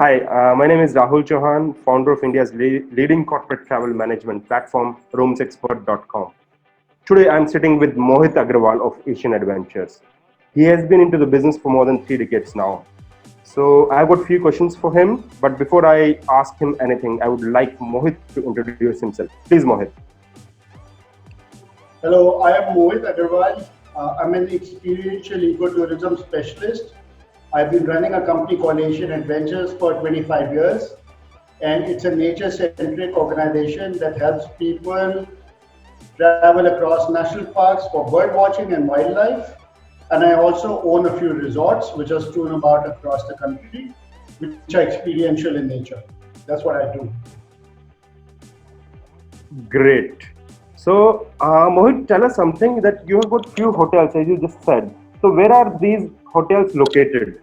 Hi, my name is Rahul Chauhan, founder of India's leading corporate travel management platform, RoomsXpert.com. Today, I'm sitting with Mohit Agarwal of Asian Adventures. He has been into the business for more than 3 decades now. So, I've got a few questions for him, but before I ask him anything, I would like Mohit to introduce himself. Please, Mohit. Hello, I am Mohit Agarwal. I'm an experiential ecotourism specialist. I've been running a company called Asian Adventures for 25 years, and it's a nature-centric organization that helps people travel across national parks for bird watching and wildlife. And I also own a few resorts which are strewn about across the country, which are experiential in nature. That's what I do. Great. So, Mohit, tell us something that you have got few hotels, as you just said. So, where are these hotels located?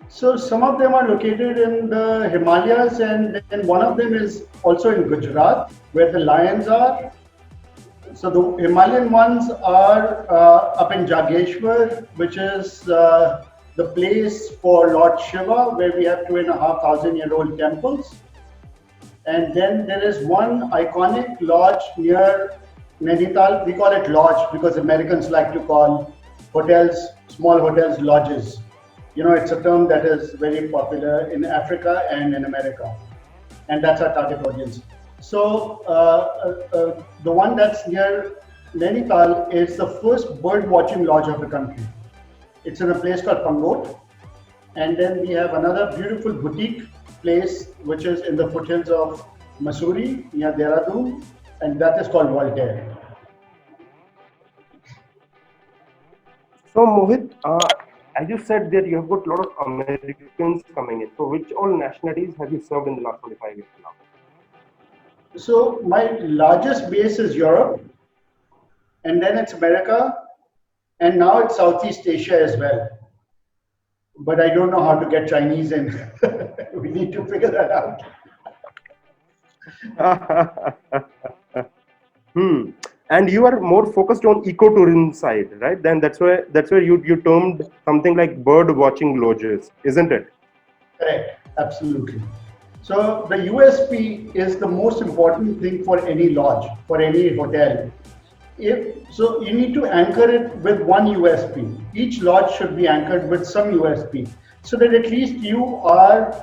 So some of them are located in the Himalayas, and then one of them is also in Gujarat, where the lions are. So the Himalayan ones are up in Jageshwar, which is the place for Lord Shiva, where we have 2,500-year-old temples. And then there is one iconic lodge near Nainital. We call it lodge because Americans like to call hotels, small hotels, lodges. You know, it's a term that is very popular in Africa and in America, and that's our target audience. So the one that's near Nainital is the first bird watching lodge of the country. It's in a place called Pangot. And then we have another beautiful boutique place, which is in the foothills of Mussoorie near Dehradun, and that is called Voltaire. So, Mohit, as you said that you have got a lot of Americans coming in. So, which all nationalities have you served in the last 25 years now? So my largest base is Europe, and then it's America, and now it's Southeast Asia as well. But I don't know how to get Chinese in. We need to figure that out. And you are more focused on ecotourism side, right? Then that's where you termed something like bird watching lodges, isn't it? Correct, absolutely. So the USP is the most important thing for any lodge, for any hotel. So you need to anchor it with one USP. Each lodge should be anchored with some USP, so that at least you are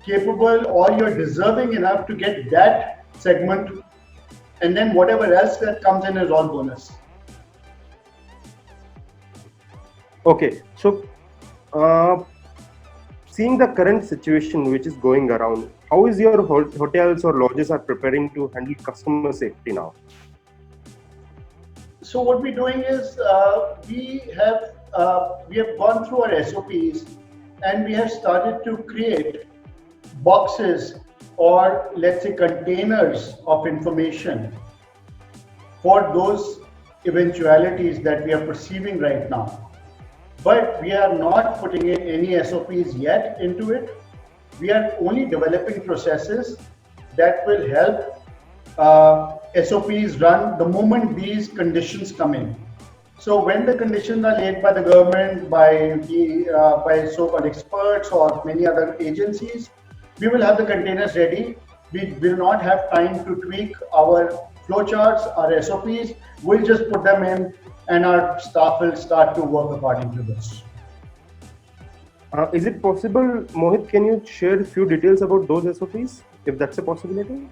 capable or you're deserving enough to get that segment, and then whatever else that comes in is all bonus. Okay, so seeing the current situation which is going around, how is your hotels or lodges are preparing to handle customer safety now? So what we're doing is we have gone through our SOPs, and we have started to create boxes, or let's say containers of information for those eventualities that we are perceiving right now. But we are not putting in any SOPs yet into it. We are only developing processes that will help SOPs run the moment these conditions come in. So when the conditions are laid by the government, by so-called experts or many other agencies, we will have the containers ready. We will not have time to tweak our flowcharts, our SOPs. We'll just put them in, and our staff will start to work according to this. Is it possible, Mohit, can you share a few details about those SOPs, if that's a possibility?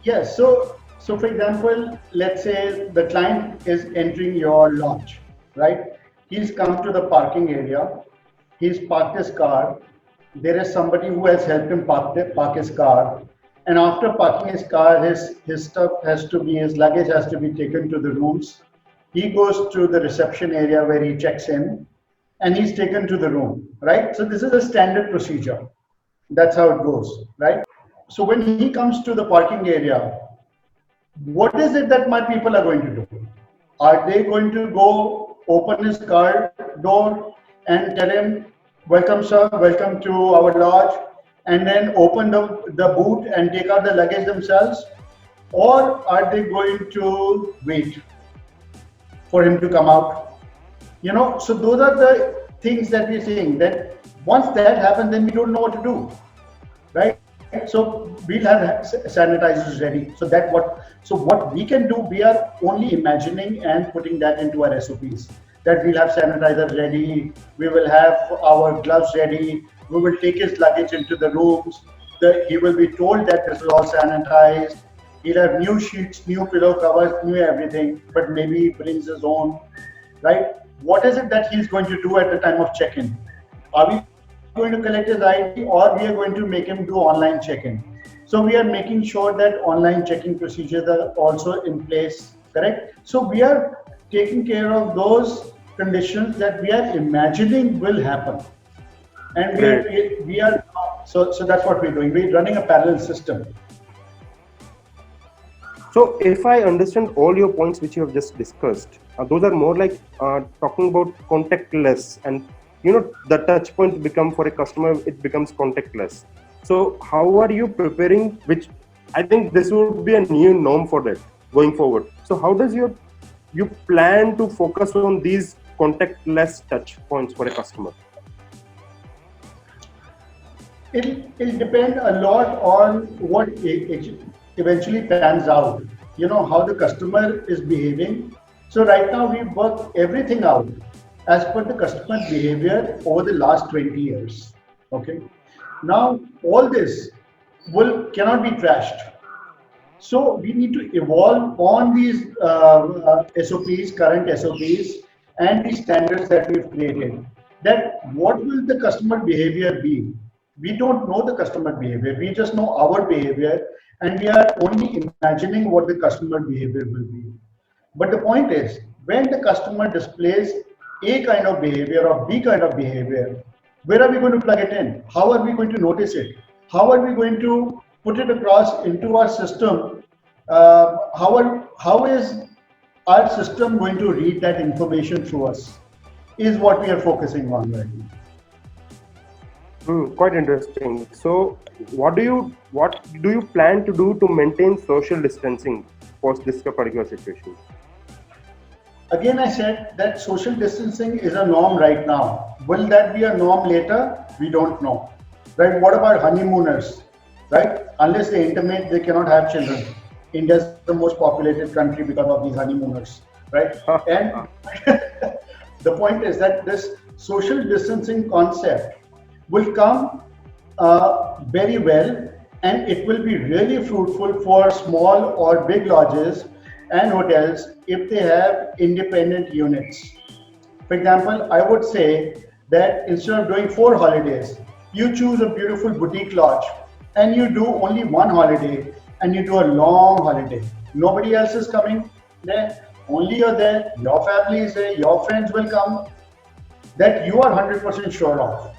Yes. So for example, let's say the client is entering your lodge, right? He's come to the parking area. He's parked his car. There is somebody who has helped him park his car. And after parking his car, his luggage has to be taken to the rooms. He goes to the reception area where he checks in, and he's taken to the room, right? So this is a standard procedure. That's how it goes, right? So when he comes to the parking area, what is it that my people are going to do? Are they going to go open his car door and tell him, "Welcome, sir, welcome to our lodge," and then open the boot and take out the luggage themselves? Or are they going to wait for him to come out? So those are the things that we're seeing, that once that happens, then we don't know what to do, right? So we'll have sanitizers ready. So what we can do, we are only imagining and putting that into our SOPs. That we'll have sanitizers ready, we will have our gloves ready, we will take his luggage into the rooms. He will be told that this is all sanitized. He'll have new sheets, new pillow covers, new everything, but maybe he brings his own, right? What is it that he's going to do at the time of check-in? Are we going to collect his ID, or we are going to make him do online check-in? So we are making sure that online checking procedures are also in place, correct? So we are taking care of those conditions that we are imagining will happen. And Great. we are so that's what we're doing. We're running a parallel system. So if I understand all your points which you have just discussed, those are more like talking about contactless, and the touch point become for a customer, it becomes contactless. So how are you preparing, which I think this would be a new norm for that going forward. So how does you plan to focus on these contactless touch points for a customer? It'll depend a lot on what eventually pans out. How the customer is behaving. So right now we work everything out as per the customer behavior over the last 20 years. Okay. Now all this cannot be trashed. So we need to evolve on these SOPs, current SOPs, and the standards that we've created. That what will the customer behavior be? We don't know the customer behavior. We just know our behavior, and we are only imagining what the customer behavior will be. But the point is, when the customer displays A kind of behavior or B kind of behavior, where are we going to plug it in? How are we going to notice it? How are we going to put it across into our system? How is our system going to read that information through us? Is what we are focusing on right now. Quite interesting. So what do you plan to do to maintain social distancing post this particular situation? Again, I said that social distancing is a norm right now. Will that be a norm later? We don't know. Right? What about honeymooners? Right? Unless they intimate, they cannot have children. India is the most populated country because of these honeymooners. Right? And the point is that this social distancing concept will come very well, and it will be really fruitful for small or big lodges and hotels if they have independent units. For example, I would say that instead of doing 4 holidays, you choose a beautiful boutique lodge and you do only 1 holiday, and you do a long holiday. Nobody else is coming there, only you're there, your family is there, your friends will come, that you are 100% sure of.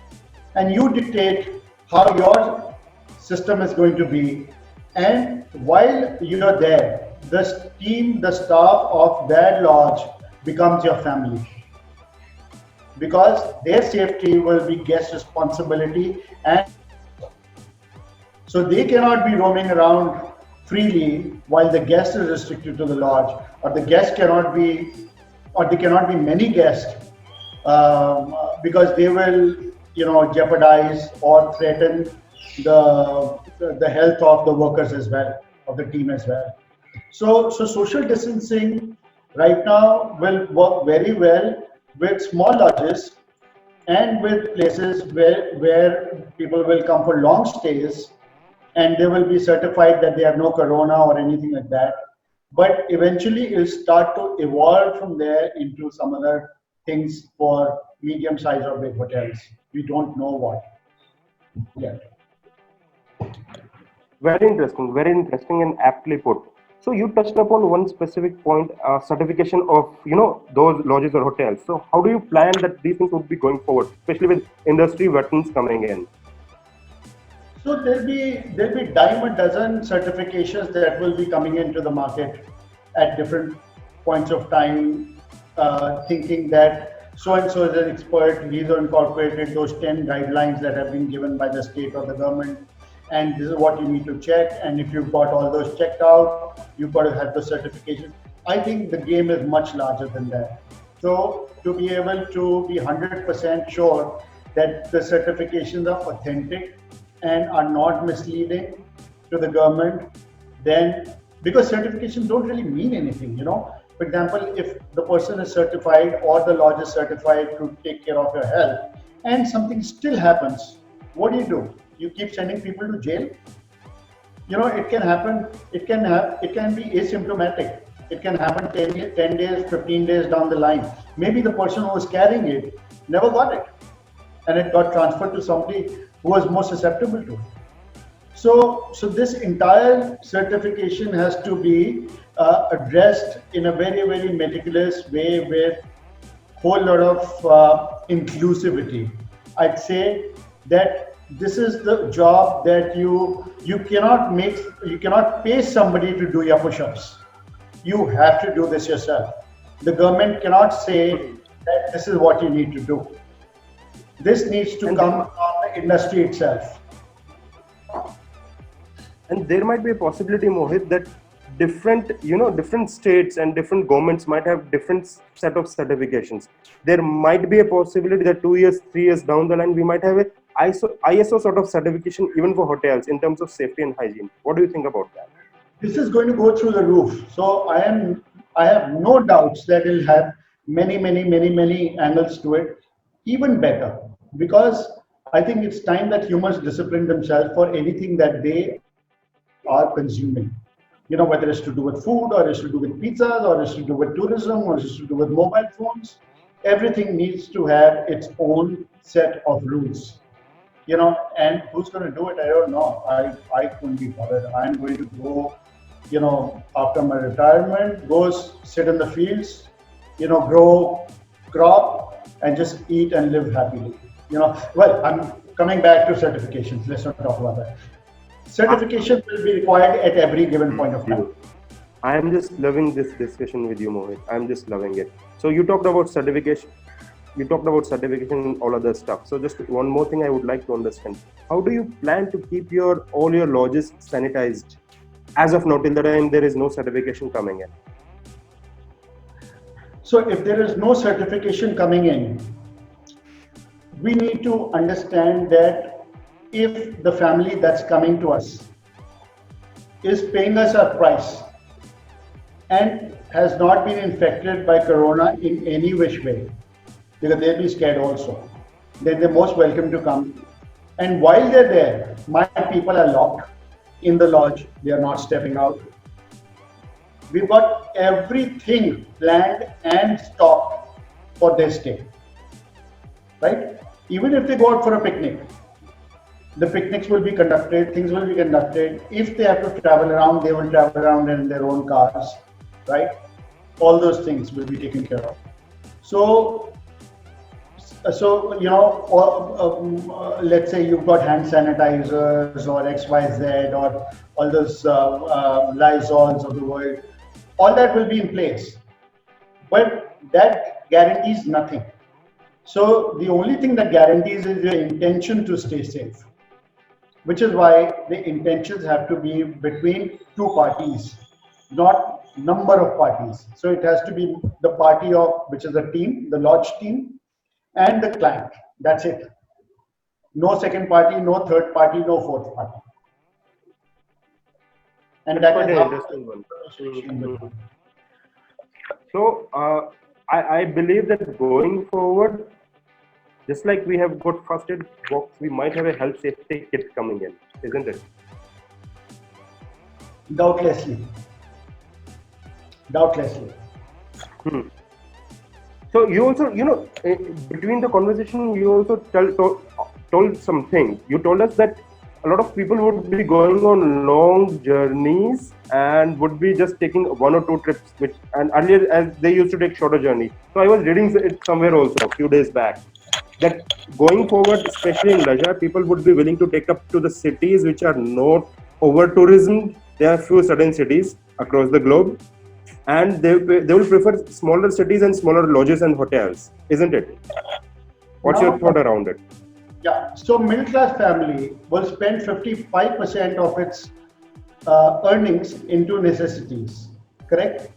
And you dictate how your system is going to be. And while you're there, the team, the staff of that lodge becomes your family. Because their safety will be guest responsibility, and so they cannot be roaming around freely while the guest is restricted to the lodge, or the guest cannot be, or there cannot be many guests because they will jeopardize or threaten the health of the workers as well, of the team as well. So social distancing right now will work very well with small lodges and with places where people will come for long stays, and they will be certified that they have no corona or anything like that. But eventually it will start to evolve from there into some other things for medium size or big hotels. We don't know what yet. Very interesting and aptly put. So you touched upon one specific point, certification of those lodges or hotels. So how do you plan that these things would be going forward, especially with industry veterans coming in? So there'll be dime a dozen certifications that will be coming into the market at different points of time, thinking that so and so is an expert. These are incorporated those 10 guidelines that have been given by the state or the government, and this is what you need to check. And if you've got all those checked out, you've got to have the certification. I think the game is much larger than that. So to be able to be 100% sure that the certifications are authentic and are not misleading to the government, then because certifications don't really mean anything, For example, if the person is certified or the lodge is certified to take care of your health and something still happens, what do? You keep sending people to jail? It can happen. It can be asymptomatic. It can happen 10 days, 15 days down the line. Maybe the person who was carrying it never got it, and it got transferred to somebody who was more susceptible to it. So this entire certification has to be addressed in a very, very meticulous way with whole lot of inclusivity. I'd say that this is the job that you cannot pay somebody to do your push-ups. You have to do this yourself. The government cannot say that this is what you need to do. This needs to come from the industry itself. And there might be a possibility, Mohit, that different states and different governments might have different set of certifications. There might be a possibility that 2 years, 3 years down the line, we might have a ISO sort of certification even for hotels in terms of safety and hygiene. What do you think about that? This is going to go through the roof. So I have no doubts that it'll have many, many, many, many angles to it, even better, because I think it's time that humans discipline themselves for anything that they are consuming. Whether it's to do with food, or it's to do with pizzas, or it's to do with tourism, or it's to do with mobile phones. Everything needs to have its own set of rules. And who's going to do it? I don't know. I couldn't be bothered. I'm going to go, after my retirement, go sit in the fields, grow crop and just eat and live happily. Well, I'm coming back to certifications. Let's not talk about that. Certification will be required at every given point of time. I am just loving this discussion with you, Mohit. I'm just loving it. So you talked about certification. You talked about certification and all other stuff. So just one more thing I would like to understand. How do you plan to keep all your lodges sanitized? As of now, till the time there is no certification coming in. So if there is no certification coming in, we need to understand that if the family that's coming to us is paying us a price and has not been infected by corona in any which way, because they'll be scared also, then they're most welcome to come. And while they're there, my people are locked in the lodge. They are not stepping out. We've got everything planned and stocked for their stay, right? Even if they go out for a picnic, the picnics will be conducted, things will be conducted. If they have to travel around, they will travel around in their own cars, right? All those things will be taken care of. So let's say you've got hand sanitizers or XYZ or all those Lysols of the world, all that will be in place. But that guarantees nothing. So the only thing that guarantees is your intention to stay safe, which is why the intentions have to be between two parties, not number of parties. So it has to be the party which is the team, the lodge team, and the client. That's it. No second party, no third party, no fourth party. And that is interesting one. So I believe that going forward, just like we have got first aid box, we might have a health safety kit coming in, isn't it? Doubtlessly. So you also, between the conversation, you also told something. You told us that a lot of people would be going on long journeys and would be just taking 1 or 2 trips, and earlier as they used to take shorter journey. So I was reading it somewhere also a few days back, that going forward, especially in leisure, people would be willing to take up to the cities which are not over tourism. There are few certain cities across the globe, and they will prefer smaller cities and smaller lodges and hotels, isn't it? What's your thought around it? Yeah, so middle class family will spend 55% of its earnings into necessities, correct?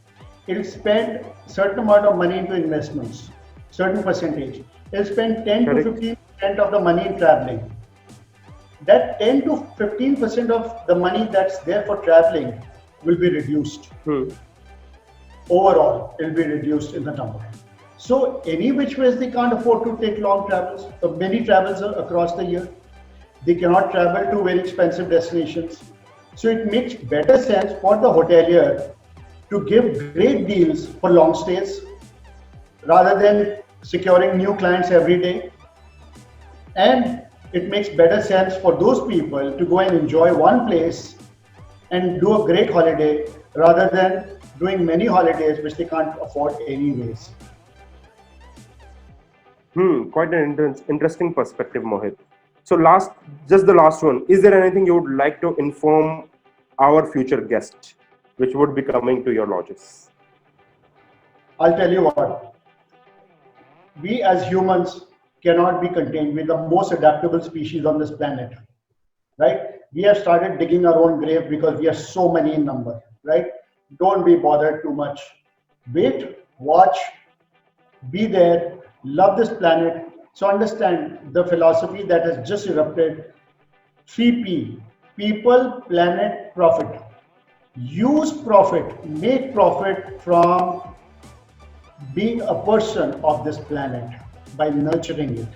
it'll spend certain amount of money into investments, certain percentage. It'll spend 10 to Correct. 15% of the money in traveling. That 10 to 15% of the money that's there for traveling will be reduced. Hmm. Overall, it will be reduced in the number. So any which ways they can't afford to take long travels, many travels across the year. They cannot travel to very expensive destinations. So it makes better sense for the hotelier to give great deals for long stays rather than securing new clients every day. And it makes better sense for those people to go and enjoy one place and do a great holiday rather than doing many holidays which they can't afford anyways. Quite an interesting perspective, Mohit. So, just the last one. Is there anything you would like to inform our future guest, which would be coming to your lodges? I'll tell you what, we as humans cannot be contained. We're the most adaptable species on this planet, right? We have started digging our own grave because we are so many in number, right? Don't be bothered too much. Wait, watch, be there, love this planet. So understand the philosophy that has just erupted. 3P, people, planet, profit. Use profit, make profit from being a person of this planet by nurturing it.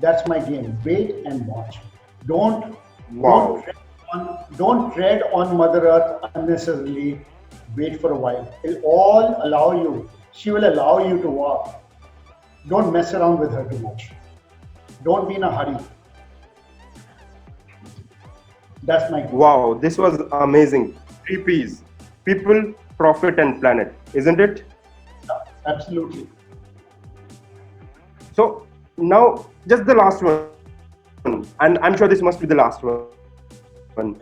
That's my game. Wait and watch. Don't Wow. don't tread on Mother Earth unnecessarily. Wait for a while. It'll all allow you. She will allow you to walk. Don't mess around with her too much. Don't be in a hurry. That's my game. Wow, this was amazing. Three P's: people, profit, and planet, isn't it? Absolutely. So now, just the last one, and I'm sure this must be the last one.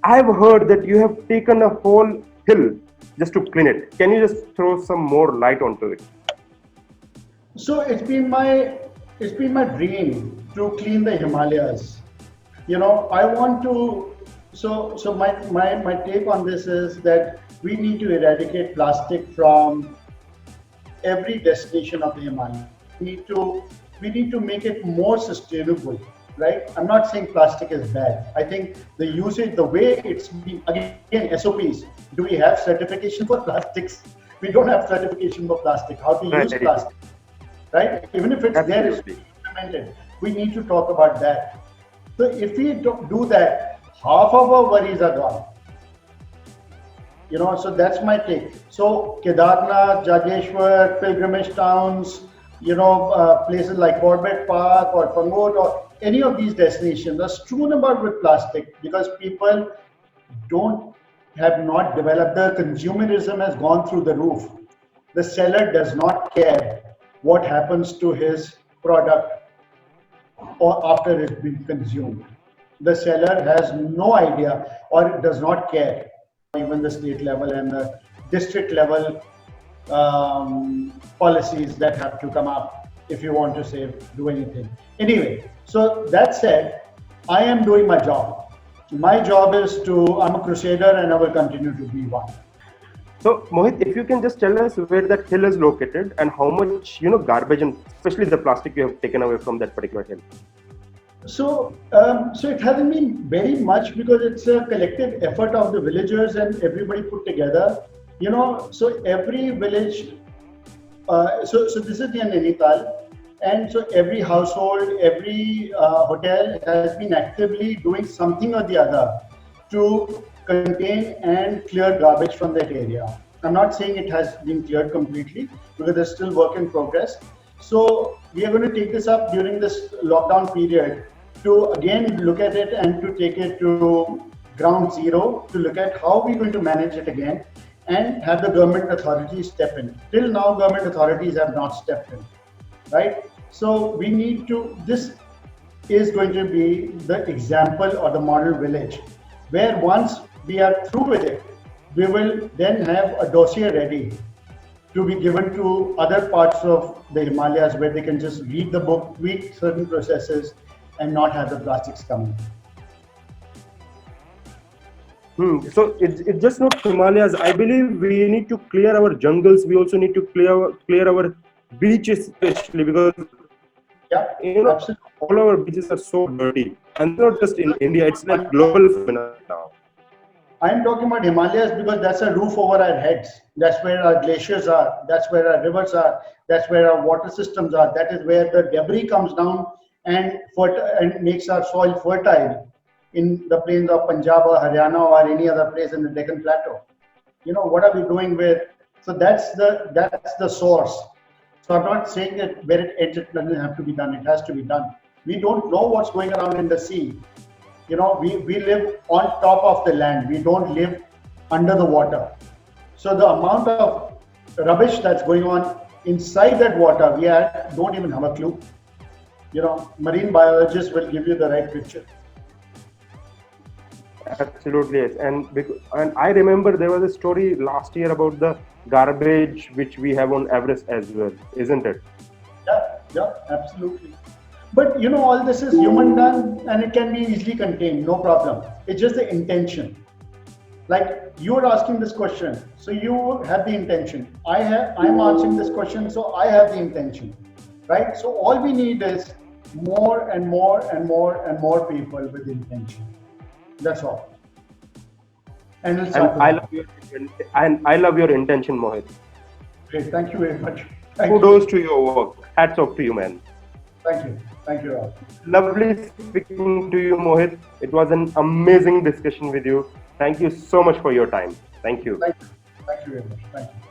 I've heard that you have taken a whole hill just to clean it. Can you just throw some more light onto it? So it's been my dream to clean the Himalayas. I want to. So my take on this is that we need to eradicate plastic from every destination of the Himalayas. We need to make it more sustainable, right? I'm not saying plastic is bad. I think the usage, the way it's been, again, SOPs. Do we have certification for plastics? We don't have certification for plastic. How to use Right. plastic, right? Even if it's there, it's Absolutely. implemented. We need to talk about that. So if we don't do that, half of our worries are gone. So that's my take. So Kedarnath, Jageshwar, pilgrimage towns, places like Corbett Park or Pangot or any of these destinations are strewn about with plastic because people don't have not developed. The consumerism has gone through the roof. The seller does not care what happens to his product or after it's been consumed. The seller has no idea or does not care. Even the state level and the district level policies that have to come up if you want to do anything. Anyway, so that said, I am doing my job. My job is I'm a crusader and I will continue to be one. So Mohit, if you can just tell us where that hill is located and how much garbage and especially the plastic you have taken away from that particular hill. So it hasn't been very much because it's a collective effort of the villagers and everybody put together. So every village, so this is the Nainital, and so every household, every hotel has been actively doing something or the other to contain and clear garbage from that area. I'm not saying it has been cleared completely because there's still work in progress. So we are going to take this up during this lockdown period to again look at it and to take it to ground zero to look at how we're going to manage it again and have the government authorities step in. Till now, government authorities have not stepped in, right? So we need to, this is going to be the example or the model village where once we are through with it, we will then have a dossier ready to be given to other parts of the Himalayas where they can just read the book, tweak certain processes and not have the plastics coming. So it's just not Himalayas. I believe we need to clear our jungles. We also need to clear our beaches, especially because Yeah, absolutely. all our beaches are so dirty, and it's not just in India. It's like global phenomenon now. I'm talking about Himalayas because that's a roof over our heads. That's where our glaciers are. That's where our rivers are. That's where our water systems are. That is where the debris comes down and makes our soil fertile in the plains of Punjab or Haryana or any other place in the Deccan Plateau. What are we doing with? So that's the source. So I'm not saying that where it ends, it doesn't have to be done. It has to be done. We don't know what's going around in the sea. We live on top of the land. We don't live under the water. So the amount of rubbish that's going on inside that water, don't even have a clue. Marine biologists will give you the right picture. Absolutely, yes. And I remember there was a story last year about the garbage which we have on Everest as well, isn't it? Yeah, absolutely. But all this is human done and it can be easily contained, no problem. It's just the intention. Like you're asking this question, so you have the intention. I'm answering this question, so I have the intention. Right? So all we need is more and more and more and more people with intention. That's all. And we'll start And I love your intention, Mohit. Great. Thank you very much. Kudos to your work. Hats off to you, man. Thank you. Thank you, Rahul. Lovely speaking to you, Mohit. It was an amazing discussion with you. Thank you so much for your time. Thank you. Thank you very much. Thank you.